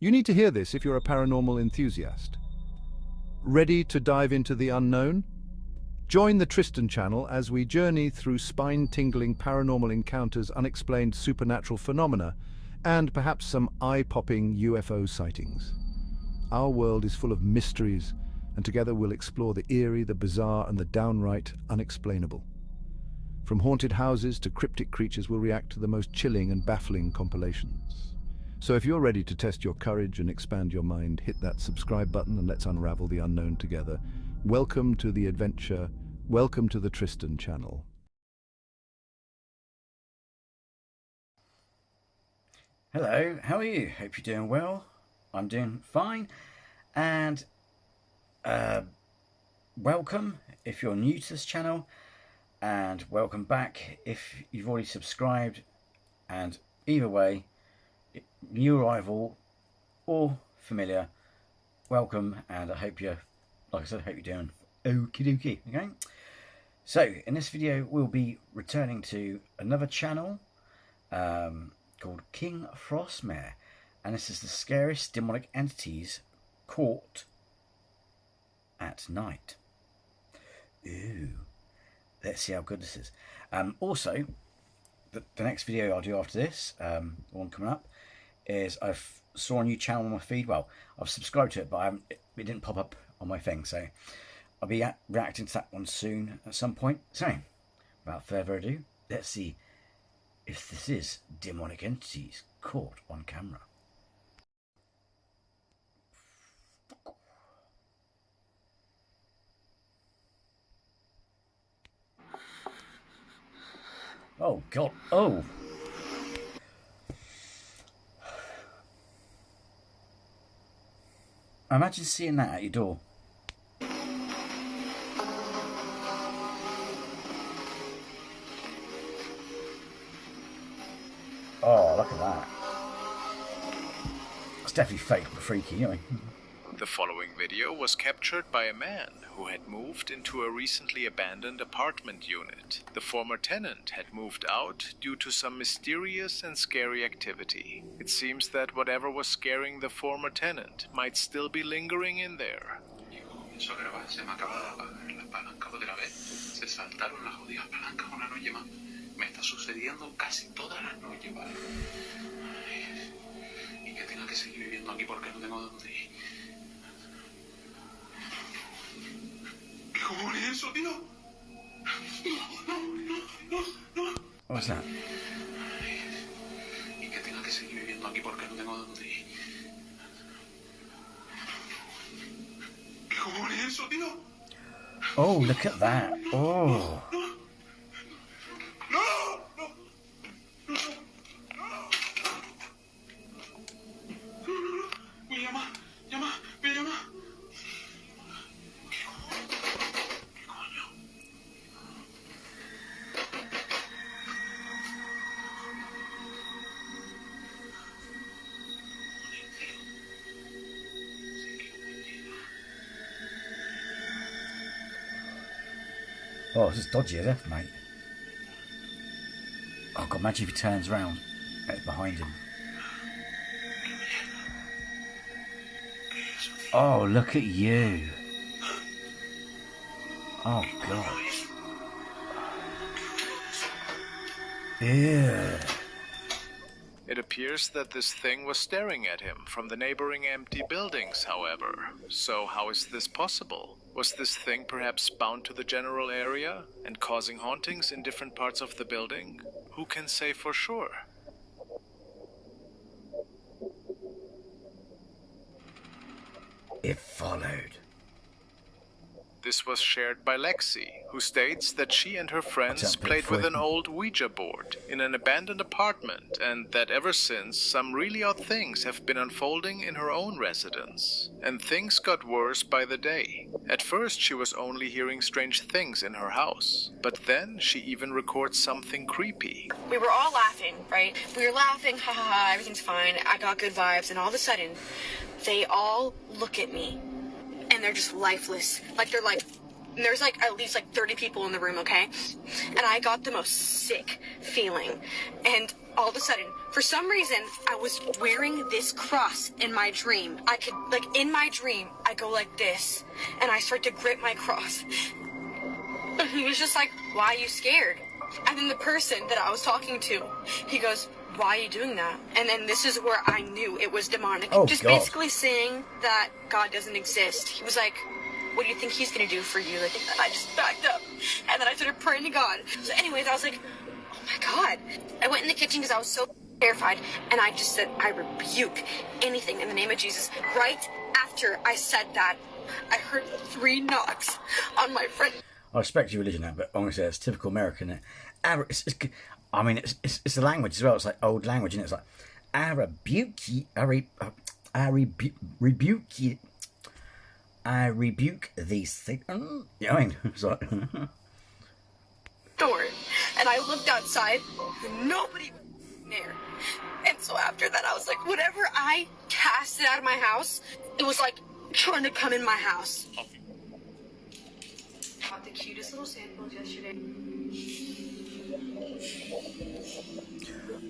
You need to hear this if you're a paranormal enthusiast. Ready to dive into the unknown? Join the Tristan channel as we journey through spine-tingling paranormal encounters, unexplained supernatural phenomena, and perhaps some eye-popping UFO sightings. Our world is full of mysteries, and together we'll explore the eerie, the bizarre, and the downright unexplainable. From haunted houses to cryptic creatures, we'll react to the most chilling and baffling compilations. So if you're ready to test your courage and expand your mind, hit that subscribe button and let's unravel the unknown together. Welcome to the adventure. Welcome to the Tristan channel. Hello, how are you? Hope you're doing well. I'm doing fine. And welcome if you're new to this channel, and welcome back if you've already subscribed. And either way, new arrival or familiar, welcome, and I hope you're, like I said, I hope you're doing okie dokie. Okay, so in this video we'll be returning to another channel called King Frostmare, and this is the scariest demonic entities caught at night. Ooh, let's see how good this is. Also, the next video I'll do after this, the one coming up, is I saw a new channel on my feed. Well, I've subscribed to it, but it didn't pop up on my thing, so I'll be reacting to that one soon at some point. So, without further ado, let's see if this is demonic entities caught on camera. Oh God! Oh. Imagine seeing that at your door. Oh, look at that. It's definitely fake but freaky, you know. The following video was captured by a man who had moved into a recently abandoned apartment unit. The former tenant had moved out due to some mysterious and scary activity. It seems that whatever was scaring the former tenant might still be lingering in there. What's that? Oh, look at that. Oh. Oh, this is dodgy as F, mate. Oh God, imagine if he turns around and it's behind him. Oh, look at you. Oh God. Ew. It appears that this thing was staring at him from the neighboring empty buildings, however. So how is this possible? Was this thing perhaps bound to the general area and causing hauntings in different parts of the building? Who can say for sure? It followed. This was shared by Lexi, who states that she and her friends played with an old Ouija board in an abandoned apartment, and that ever since, some really odd things have been unfolding in her own residence. And things got worse by the day. At first, she was only hearing strange things in her house, but then she even records something creepy. We were all laughing, right? We were laughing, ha ha ha, everything's fine, I got good vibes, and all of a sudden, they all look at me. And they're just lifeless. Like they're like And there's like at least like 30 people in the room, okay? And I got the most sick feeling. And all of a sudden, for some reason, I was wearing this cross in my dream. I could, like, in my dream, I go like this, and I start to grip my cross. And he was just like, why are you scared? And then the person that I was talking to, he goes, why are you doing that? And then this is where I knew it was demonic. Oh, just God. basically saying that God doesn't exist. He was like, what do you think he's going to do for you? Like, I just backed up. And then I started praying to God. So anyways, I was like, oh my God. I went in the kitchen because I was so terrified. And I just said, I rebuke anything in the name of Jesus. Right after I said that, I heard 3 knocks on my front. I respect your religion now, but honestly, it's typical American. I mean, it's the language as well. It's like old language, and it's like, I rebuke you, rebuke you. I rebuke thee, Satan. Yeah, I mean, it's like... door, and I looked outside, and nobody was there. And so after that, I was like, whatever I casted out of my house, it was like trying to come in my house. Got the cutest little samples yesterday.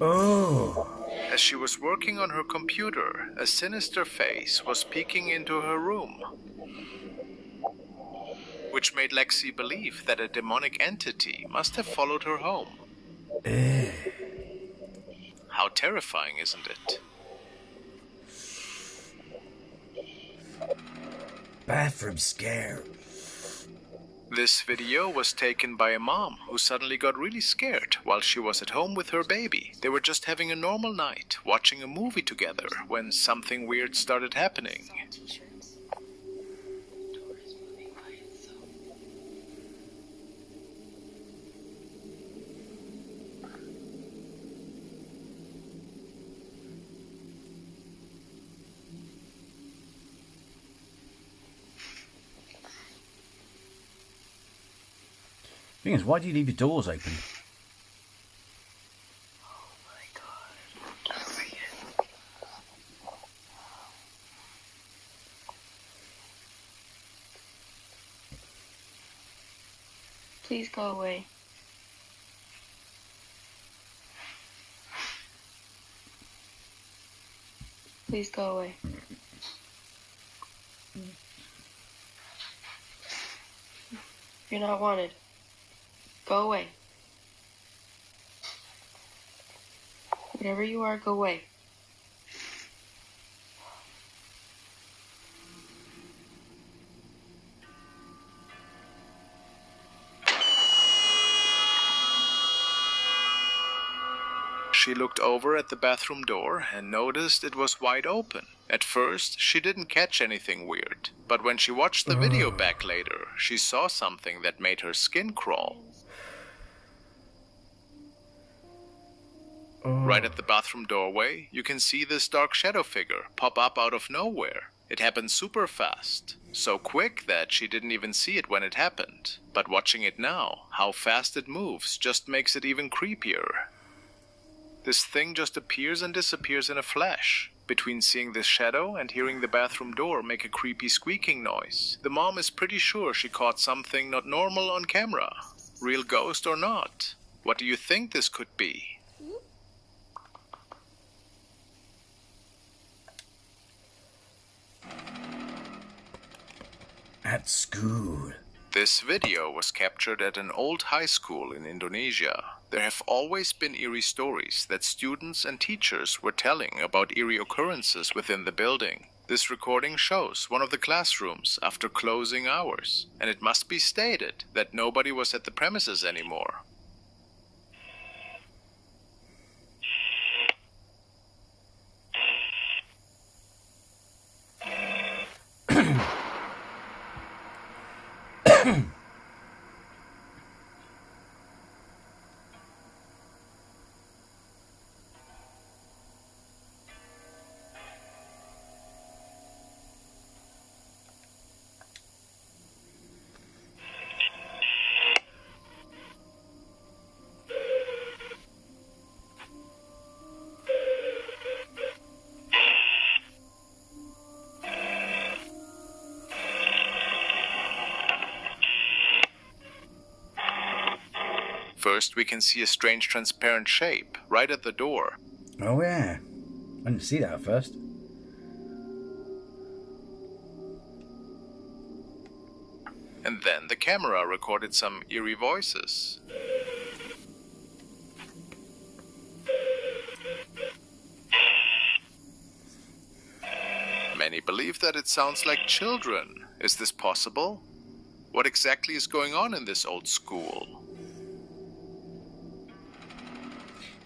Oh. As she was working on her computer, a sinister face was peeking into her room, which made Lexi believe that a demonic entity must have followed her home. How terrifying, isn't it? Bathroom scare. This video was taken by a mom who suddenly got really scared while she was at home with her baby. They were just having a normal night, watching a movie together, when something weird started happening. Thing is, why do you leave your doors open? Oh my God. Please go away. Please go away. You're not wanted. Go away. Whatever you are, go away. She looked over at the bathroom door and noticed it was wide open. At first, she didn't catch anything weird, but when she watched the video back later, she saw something that made her skin crawl. Right at the bathroom doorway, you can see this dark shadow figure pop up out of nowhere. It happened super fast, so quick that she didn't even see it when it happened. But watching it now, how fast it moves just makes it even creepier. This thing just appears and disappears in a flash. Between seeing this shadow and hearing the bathroom door make a creepy squeaking noise, the mom is pretty sure she caught something not normal on camera. Real ghost or not? What do you think this could be? At school. This video was captured at an old high school in Indonesia. There have always been eerie stories that students and teachers were telling about eerie occurrences within the building. This recording shows one of the classrooms after closing hours, and it must be stated that nobody was at the premises anymore. First, we can see a strange transparent shape right at the door. Oh yeah, I didn't see that at first. And then the camera recorded some eerie voices. Many believe that it sounds like children. Is this possible? What exactly is going on in this old school?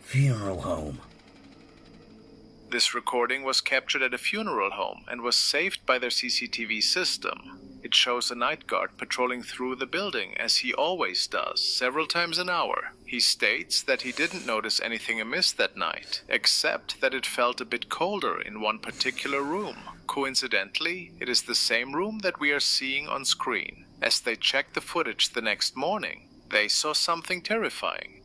Funeral home. This recording was captured at a funeral home and was saved by their CCTV system. It shows a night guard patrolling through the building, as he always does, several times an hour. He states that he didn't notice anything amiss that night, except that it felt a bit colder in one particular room. Coincidentally, it is the same room that we are seeing on screen. As they checked the footage the next morning, they saw something terrifying.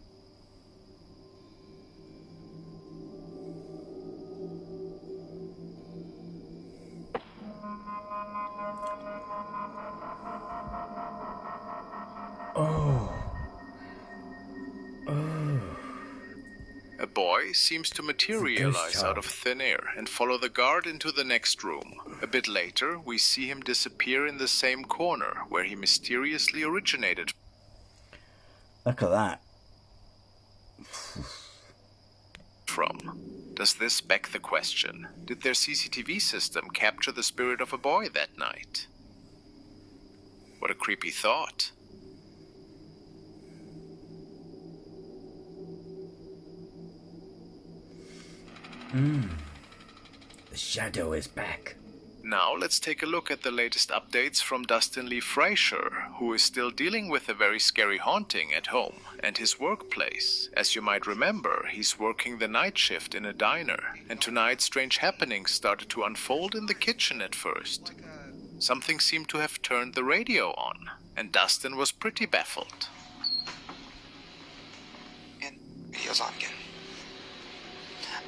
A boy seems to materialize out of thin air and follow the guard into the next room. A bit later, we see him disappear in the same corner where he mysteriously originated. Look at that. From. Does this beg the question? Did their CCTV system capture the spirit of a boy that night? What a creepy thought. The shadow is back. Now let's take a look at the latest updates from Dustin Lee Frazier, who is still dealing with a very scary haunting at home and his workplace. As you might remember, he's working the night shift in a diner, and tonight strange happenings started to unfold in the kitchen at first. Something seemed to have turned the radio on, and Dustin was pretty baffled. And video's on again.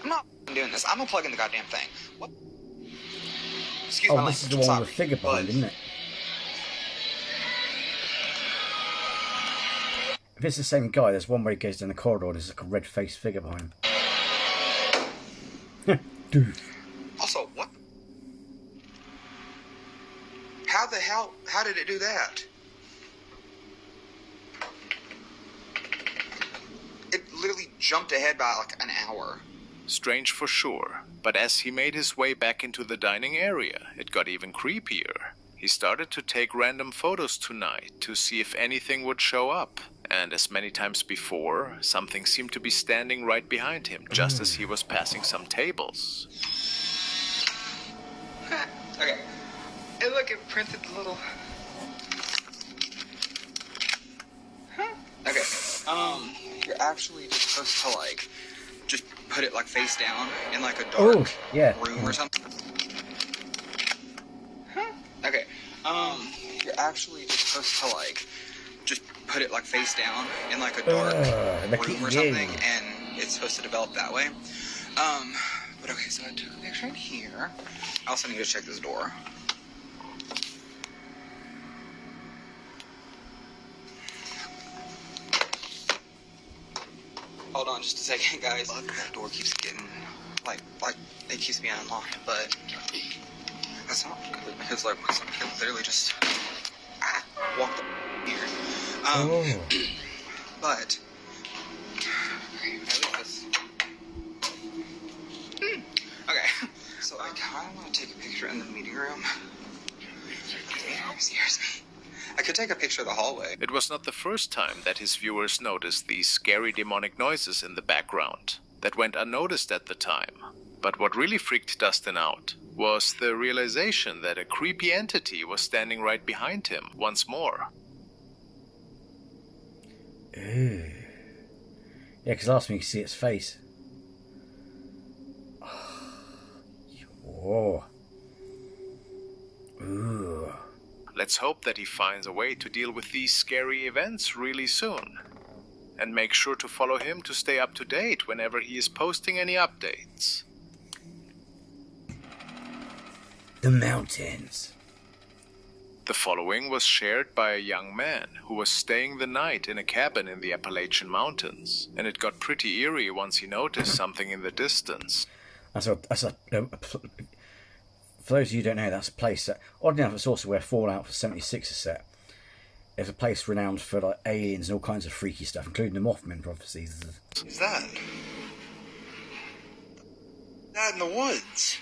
I'm not doing this. I'm gonna plug in the goddamn thing. What? Excuse my this is language. the I'm one with sorry, figure behind, but isn't it? If it's the same guy, there's one where he goes down the corridor, there's like a red-faced figure behind him. Dude. Also, what? How the hell? How did it do that? It literally jumped ahead by like an hour. Strange for sure, but as he made his way back into the dining area, it got even creepier. He started to take random photos tonight to see if anything would show up, and as many times before, something seemed to be standing right behind him just as he was passing some tables. Okay. And look, it printed the little... Huh? Okay. You're actually just supposed to, like, just put it, like, face down in, like, a dark room or something. Huh? Okay. You're actually just supposed to, like, just put it, like, face down in, like, a dark room or something, and it's supposed to develop that way. But okay, so I took a picture in here. I also need to check this door. Hold on just a second, guys. That door keeps getting, like, it keeps being unlocked, but that's not good, because, like, I could literally just walk here. But, okay, at least this. Okay, so I kind of want to take a picture in the meeting room. Scares me. I could take a picture of the hallway. It was not the first time that his viewers noticed these scary demonic noises in the background that went unnoticed at the time. But what really freaked Dustin out was the realization that a creepy entity was standing right behind him once more. Ooh. Yeah, because last time you could see its face. Whoa. Ooh. Let's hope that he finds a way to deal with these scary events really soon. And make sure to follow him to stay up to date whenever he is posting any updates. The mountains. The The following was shared by a young man who was staying the night in a cabin in the Appalachian Mountains, and it got pretty eerie once he noticed something in the distance. For those of you who don't know, that's a place that, oddly enough, it's also where Fallout 76 is set. It's a place renowned for like aliens and all kinds of freaky stuff, including the Mothman prophecies. Who's that? That in the woods.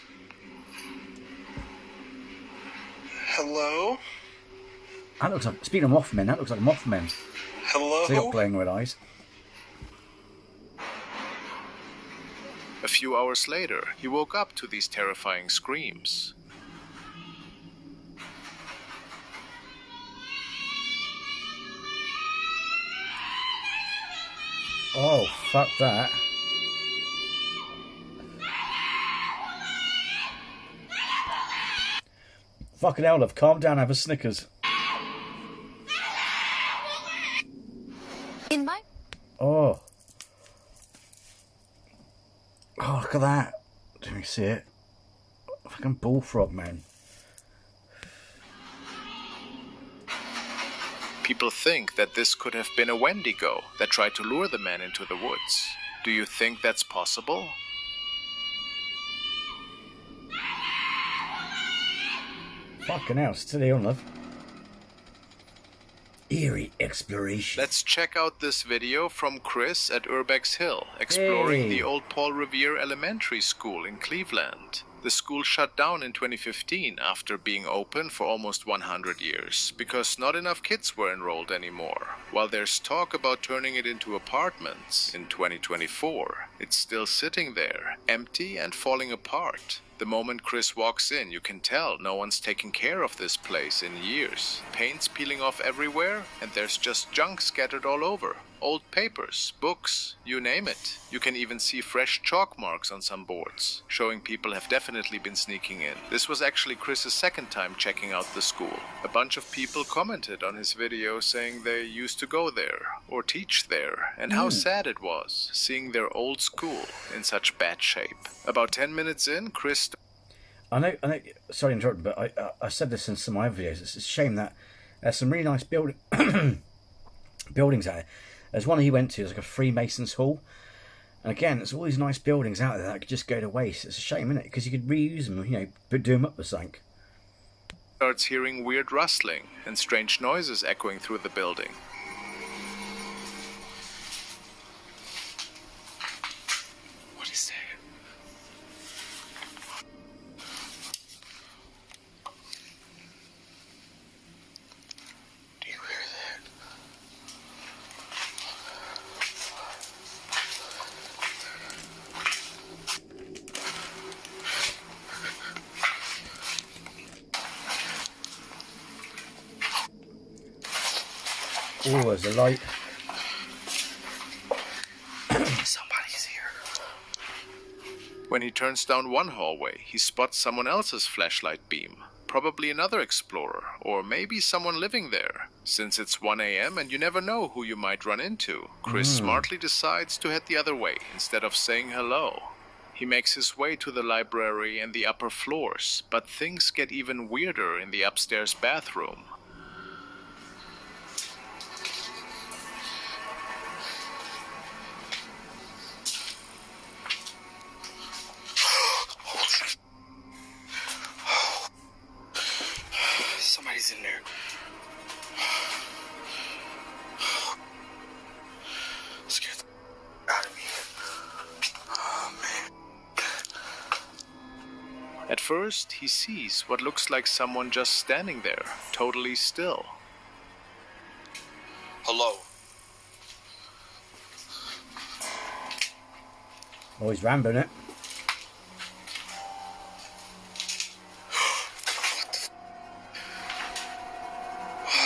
Hello? That looks like, speaking of Mothman, that looks like a Mothman. Hello? They got glowing red eyes. A few hours later, he woke up to these terrifying screams. Oh, fuck that. Fucking hell, love. Calm down, have a Snickers. In my... Oh. Oh, look at that. Let me see it. Fucking bullfrog, man. People think that this could have been a Wendigo that tried to lure the man into the woods. Do you think that's possible? Fucking hell, steady on, love. Eerie exploration. Let's check out this video from Chris at Urbex Hill, exploring the old Paul Revere Elementary School in Cleveland. The school shut down in 2015 after being open for almost 100 years, because not enough kids were enrolled anymore. While there's talk about turning it into apartments in 2024, it's still sitting there, empty and falling apart. The moment Chris walks in, you can tell no one's taken care of this place in years. Paint's peeling off everywhere, and there's just junk scattered all over. Old papers, books, you name it. You can even see fresh chalk marks on some boards, showing people have definitely been sneaking in. This was actually Chris's second time checking out the school. A bunch of people commented on his video saying they used to go there, or teach there, and how sad it was, seeing their old school in such bad shape. About 10 minutes in, Chris... I know, sorry to interrupt, but I said this in some of my videos. It's a shame that there's some really nice buildings out there. There's one he went to, it's like a Freemasons Hall. And again, there's all these nice buildings out there that could just go to waste. It's a shame, isn't it? Because you could reuse them, you know, but do them up with something. Starts hearing weird rustling and strange noises echoing through the building. What is that? Do you hear that? Oh, there's a light. Somebody's here. When he turns down one hallway, he spots someone else's flashlight beam. Probably another explorer, or maybe someone living there. Since it's 1 a.m. and you never know who you might run into, Chris smartly decides to head the other way instead of saying hello. He makes his way to the library and the upper floors, but things get even weirder in the upstairs bathroom. Somebody's in there. Scared the out of me. Oh, man. At first, he sees what looks like someone just standing there, totally still. Hello. Oh, he's rambling it.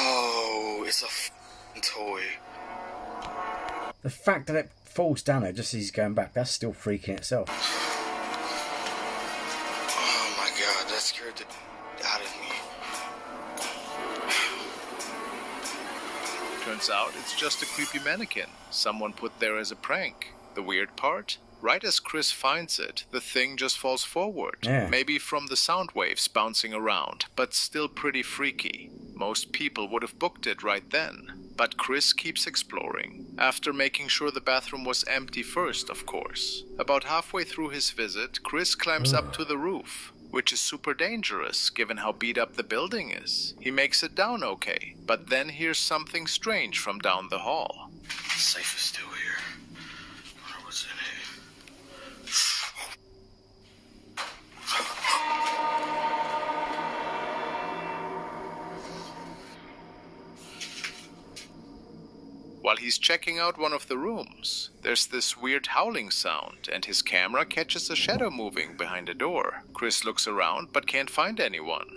Oh, it's a f***ing toy. The fact that it falls down there just as he's going back, that's still freaking itself. Oh my god, that scared the out of me. Turns out it's just a creepy mannequin someone put there as a prank. The weird part? Right as Chris finds it, the thing just falls forward. Yeah. Maybe from the sound waves bouncing around, but still pretty freaky. Most people would have booked it right then, but Chris keeps exploring, after making sure the bathroom was empty first, of course. About halfway through his visit, Chris climbs up to the roof, which is super dangerous given how beat up the building is. He makes it down okay, but then hears something strange from down the hall. The safe is still here. I wonder what's in it. While he's checking out one of the rooms, there's this weird howling sound, and his camera catches a shadow moving behind a door. Chris looks around but can't find anyone.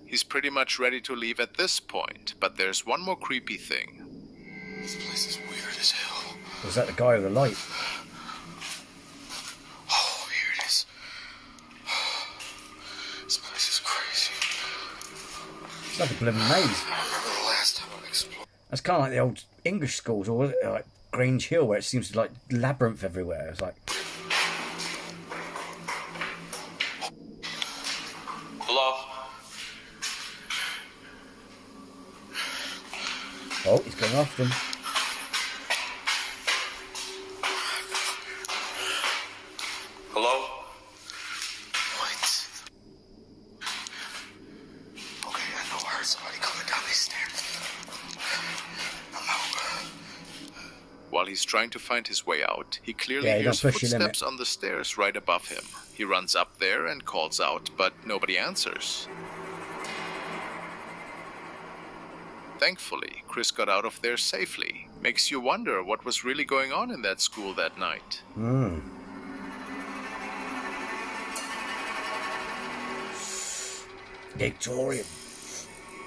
He's pretty much ready to leave at this point, but there's one more creepy thing. This place is weird as hell. Was that the guy with the light? Oh, here it is. This place is crazy. It's like a blooming maze. I remember the last time I explored. That's kind of like the old English schools, or was it like Grange Hill, where it seems to like labyrinth everywhere. It's like... Hello? Oh, he's going after him. Hello? What? Okay, I know I heard somebody coming down these stairs. I'm out. While he's trying to find his way out, he clearly Yeah, hears don't push your footsteps on the stairs right above him. He runs up there and calls out, but nobody answers. Thankfully, Chris got out of there safely. Makes you wonder what was really going on in that school that night. Victorian.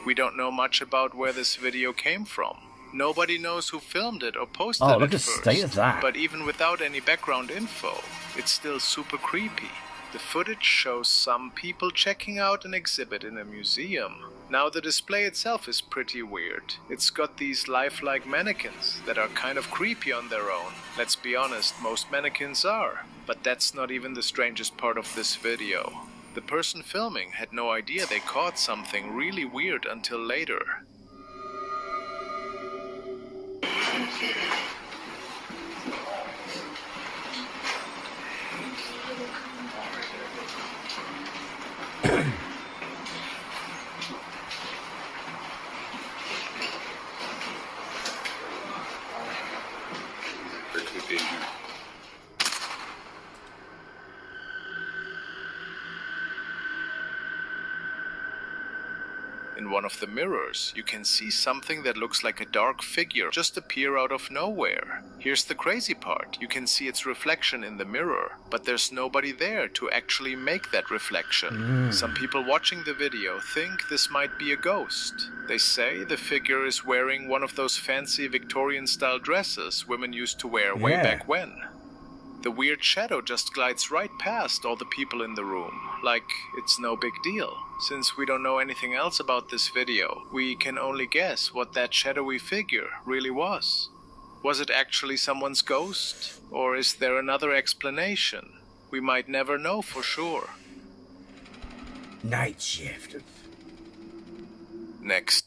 We don't know much about where this video came from. Nobody knows who filmed it or posted Oh, look it at the first. state of that. But even without any background info, it's still super creepy. The footage shows some people checking out an exhibit in a museum. Now the display itself is pretty weird. It's got these lifelike mannequins that are kind of creepy on their own. Let's be honest, most mannequins are. But that's not even the strangest part of this video. The person filming had no idea they caught something really weird until later. There could be in here. In one of the mirrors, you can see something that looks like a dark figure just appear out of nowhere. Here's the crazy part. You can see its reflection in the mirror, but there's nobody there to actually make that reflection. Some people watching the video think this might be a ghost. They say the figure is wearing one of those fancy Victorian-style dresses women used to wear way back when. The weird shadow just glides right past all the people in the room, like it's no big deal. Since we don't know anything else about this video, we can only guess what that shadowy figure really was. Was it actually someone's ghost? Or is there another explanation? We might never know for sure. Night shift. Next.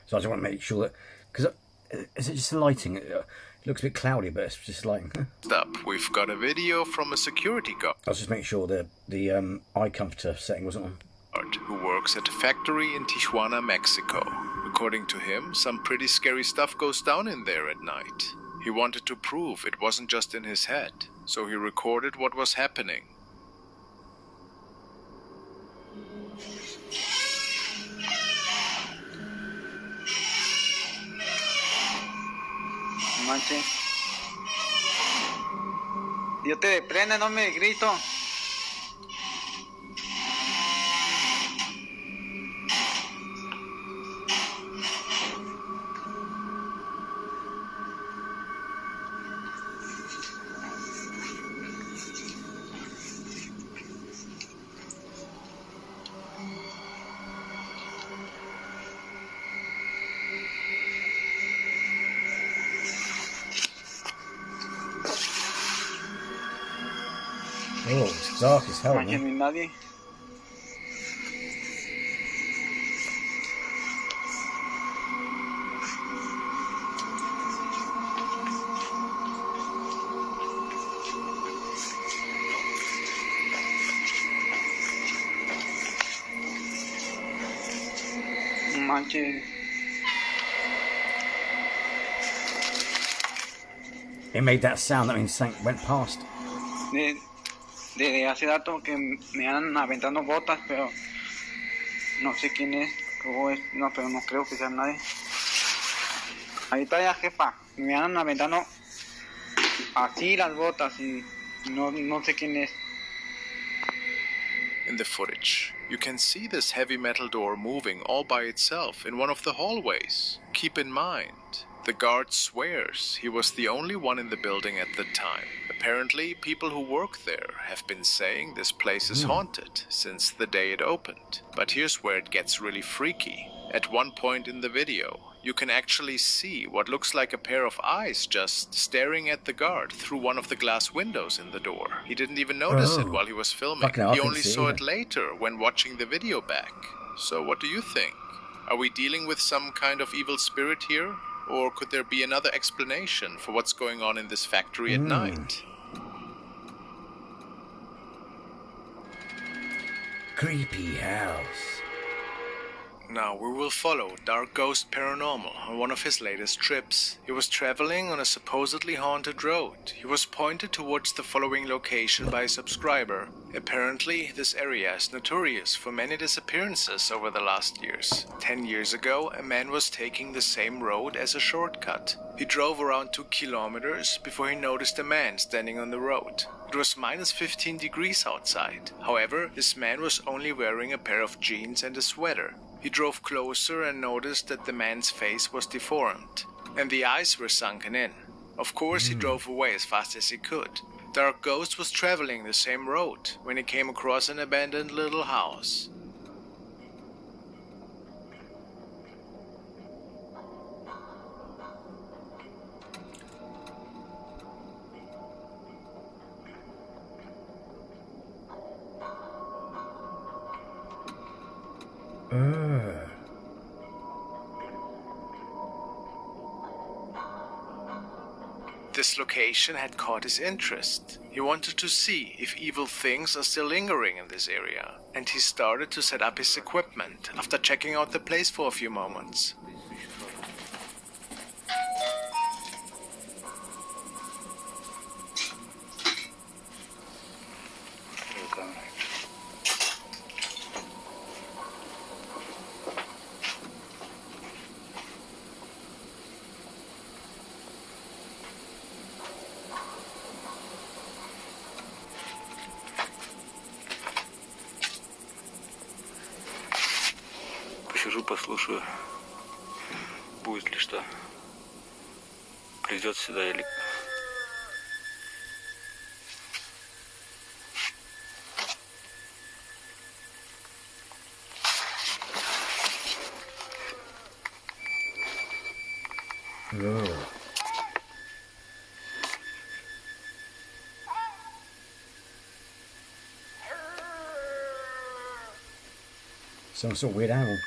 So I just want to make sure that... Because is it just the lighting? It looks a bit cloudy, but it's just lighting. Up, we've got a video from a security guard I'll just make sure the eye comforter setting wasn't on. who works at a factory in Tijuana, Mexico. According to him, some pretty scary stuff goes down in there at night. He wanted to prove it wasn't just in his head, so he recorded what was happening. Manche. Yo te prende, no me grito. Oh, it's dark as hell, Aquí no hay man. nadie. No manches. It made that sound, that means something went past. Desde hace rato que me andan aventando botas, pero no sé quién es. No, pero no creo que sea nadie. Ahí está la jefa. Me andan aventando así las botas y no sé quién es. In the footage, you can see this heavy metal door moving all by itself in one of the hallways. Keep in mind, the guard swears he was the only one in the building at the time. Apparently, people who work there have been saying this place is haunted since the day it opened. But here's where it gets really freaky. At one point in the video, you can actually see what looks like a pair of eyes just staring at the guard through one of the glass windows in the door. He didn't even notice it while he was filming. He only saw it later when watching the video back. So what do you think? Are we dealing with some kind of evil spirit here? Or could there be another explanation for what's going on in this factory at night? Creepy house. Now we will follow Dark Ghost Paranormal on one of his latest trips. He was traveling on a supposedly haunted road. He was pointed towards the following location by a subscriber. Apparently, this area is notorious for many disappearances over the last years. 10 years ago, a man was taking the same road as a shortcut. He drove around 2 kilometers before he noticed a man standing on the road. It was minus 15 degrees outside. However, this man was only wearing a pair of jeans and a sweater. He drove closer and noticed that the man's face was deformed, and the eyes were sunken in. Of course, he drove away as fast as he could. Dark Ghost was traveling the same road when he came across an abandoned little house. This location had caught his interest. He wanted to see if evil things are still lingering in this area, and he started to set up his equipment after checking out the place for a few moments. Посижу, послушаю, будет ли что. Придет сюда или... Some sort of weird animal.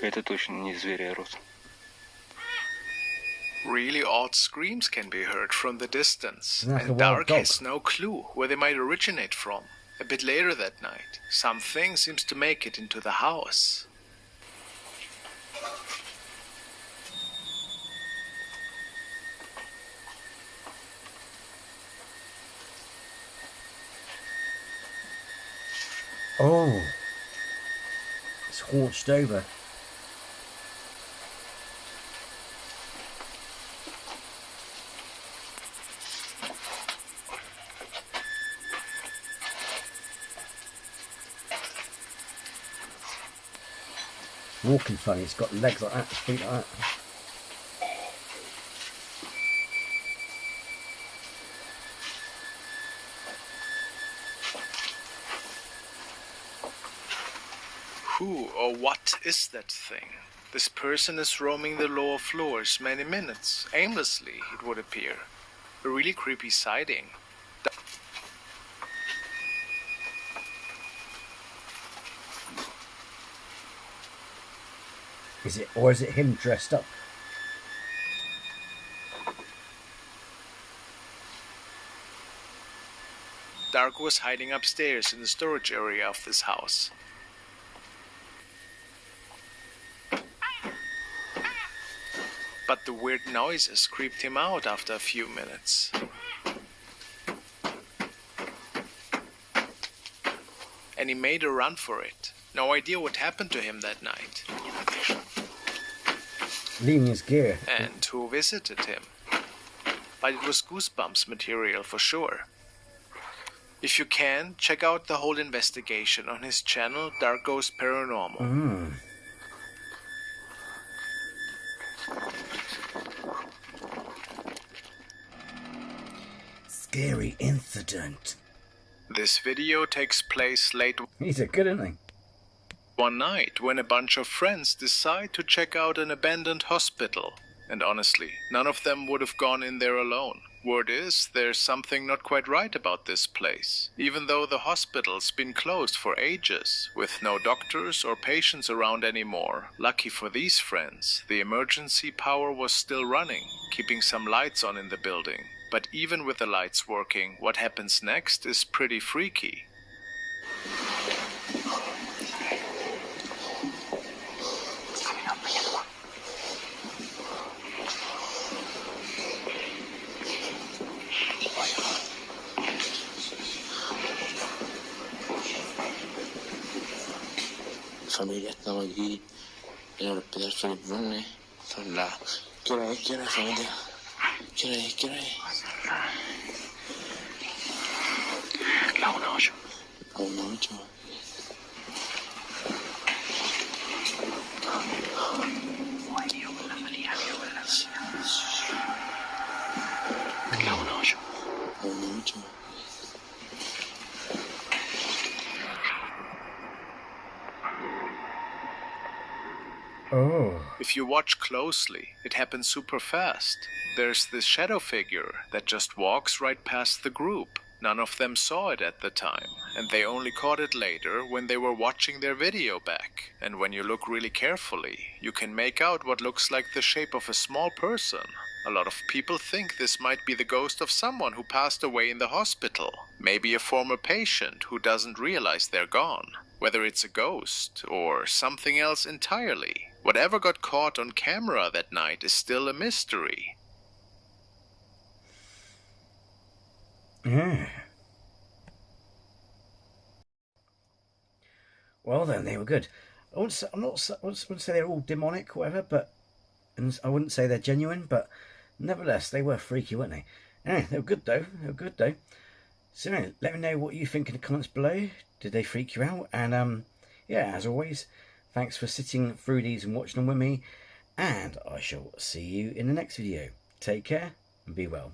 Это точно не звери орут. Really odd screams can be heard from the distance, Like a and wild Dark dog. has no clue where they might originate from. A bit later that night, something seems to make it into the house. Oh, it's haunched over. Walking funny, it's got legs like that, feet like that. Who or what is that thing? This person is roaming the lower floors many minutes, aimlessly, it would appear. A really creepy sighting. Is it him dressed up? Darko was hiding upstairs in the storage area of this house. But the weird noises creeped him out after a few minutes. And he made a run for it. No idea what happened to him that night. Leaving his gear. And who visited him. But it was Goosebumps material for sure. If you can, check out the whole investigation on his channel, Darko's Paranormal. Scary incident. This video takes place late He's a good, isn't he? one night when a bunch of friends decide to check out an abandoned hospital. And honestly, none of them would have gone in there alone. Word is, there's something not quite right about this place. Even though the hospital's been closed for ages, with no doctors or patients around anymore. Lucky for these friends, the emergency power was still running, keeping some lights on in the building. But even with the lights working, what happens next is pretty freaky. Familia, estamos aquí en el hospital Felipe Brune. Son las... ¿Qué hora es, familia? ¿Qué hora es? La 1:08. La 1:08. La 1:08. La 1:08. Oh. If you watch closely, it happens super fast. There's this shadow figure that just walks right past the group. None of them saw it at the time, and they only caught it later when they were watching their video back. And when you look really carefully, you can make out what looks like the shape of a small person. A lot of people think this might be the ghost of someone who passed away in the hospital. Maybe a former patient who doesn't realize they're gone. Whether it's a ghost or something else entirely. Whatever got caught on camera that night is still a mystery. Yeah. Well then, they were good. I wouldn't say they're all demonic or whatever, but and I wouldn't say they're genuine, but nevertheless, they were freaky, weren't they? Anyway, they were good though. So anyway, let me know what you think in the comments below. Did they freak you out? And yeah, as always, thanks for sitting through these and watching them with me. And I shall see you in the next video. Take care and be well.